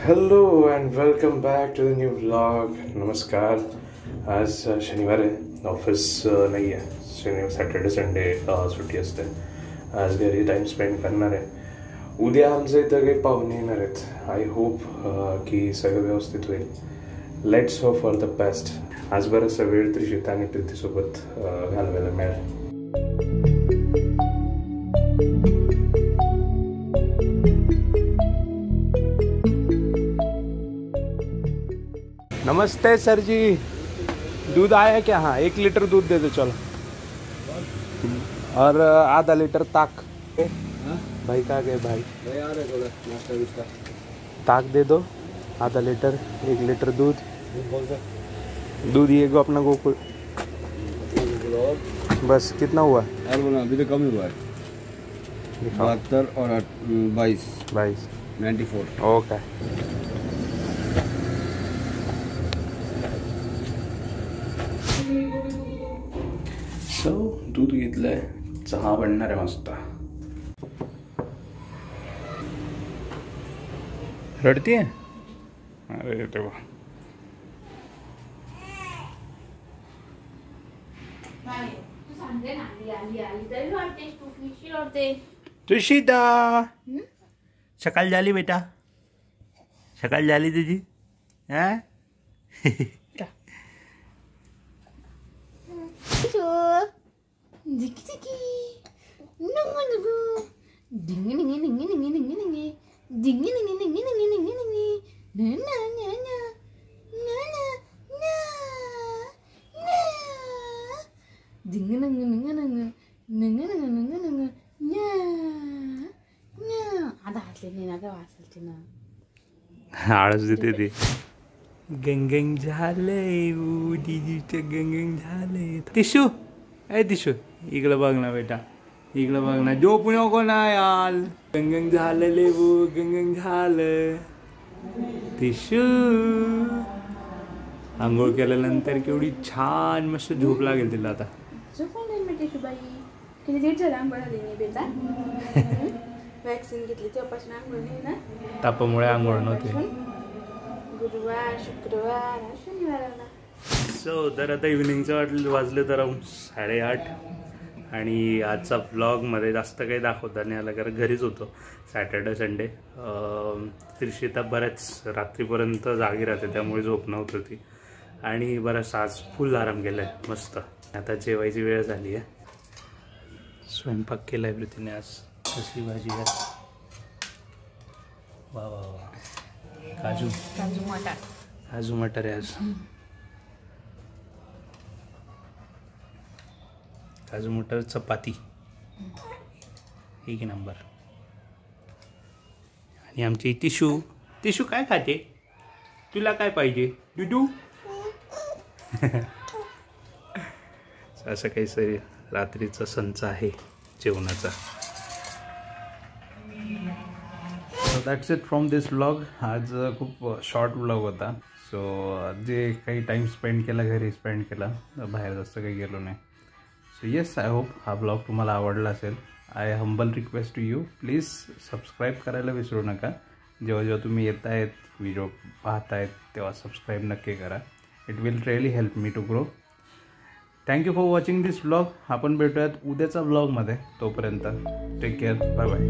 Hello and welcome back to the new vlog. नमस्कार। आज शनिवार आहे, ऑफिस नाही आहे, शनिवार सॅटर्डे संडे सुट्टी असते। आज घरी टाइम स्पेंड करणार आहे। उद्या आमच्या इथं काही पाहुणे येणार आहेत। आय होप की सगळं व्यवस्थित होईल। Let's hope for the best. आज बराचसा वेळ त्रिशिता आणि प्रीतीसोबत घालवायला मिळाला। नमस्ते सर जी, दूध आया क्या? हाँ 1 लीटर दूध दे दो चलो, और आधा लीटर ताक। भाई कहाँ गए भाई? आ रहे थोड़ा नाश्ता विश्ता। ताक दे दो आधा लीटर, 1 लीटर दूध। दूध ये गो अपना गोकुल। बस कितना हुआ? अभी तो कम ही हुआ है, 72 और 22 94। ओके। सो दूध घेतलंय, चहा बनणार आहे मस्त। रडतीये? अरे तेव्हा तुळशीदा सकाळ झाली बेटा, सकाळ झाली तुझी। हा आळस देते ती। गंगंग झालंय दीदीचं, गंगंग झालंय। तिशू ए तिशू इकडं बघ ना बेटा, इकडं बघ ना, झोपू नको ना यार। गंगंग झालं लेबू, गंगंग झालं। तिशू आंघोळ केल्यानंतर केवढी छान मस्त झोप लागेल तिला आता। वॅक्सिन घेतली तेव्हापासून आंघोळ नाही ना, तापामुळे आंघोळ नव्हते। गुरुवार शुक्रवार शनिवार। सो तर आता इव्हिनिंगचं वाजले तर 8:30 आणि आजचा व्लॉगमध्ये जास्त काही दाखवता नाही आला, कारण घरीच होतो। सॅटर्डे संडे त्रिशिता बऱ्याच रात्रीपर्यंत जागी राहते, त्यामुळे झोप नव्हती ती, आणि बराच आज फुल आराम केला आहे मस्त। आता जेवायची वेळ झाली आहे। स्वयंपाक केला आहे प्रीतीने आज। कसली भाजी आहे? वा वा वा, काजू मटर, काजू मटर आहे आज। काजू मटर चपाती, एक नंबर। आणि आमची तिशू, तिशू काय खाते? तुला काय पाहिजे दुधू? असं काहीतरी रात्रीचा संच आहे जेवणाचा। So that's it from this vlog. आज खूप शॉर्ट व्लॉग होता। सो जे काही टाईम स्पेंड केला घरी स्पेंड केला, बाहेर जास्त काही गेलो नाही। सो येस, आय होप हा ब्लॉग तुम्हाला आवडला असेल। I humble request to you, please subscribe करायला विसरू नका। जेव्हा जेव्हा तुम्ही येत आहेत व्हिडिओ पाहतायत तेव्हा सबस्क्राईब नक्की करा। It will really help me to grow. Thank you for watching this vlog. आपण भेटूयात उद्याचा व्लॉगमध्ये। तोपर्यंत टेक केअर, बाय बाय।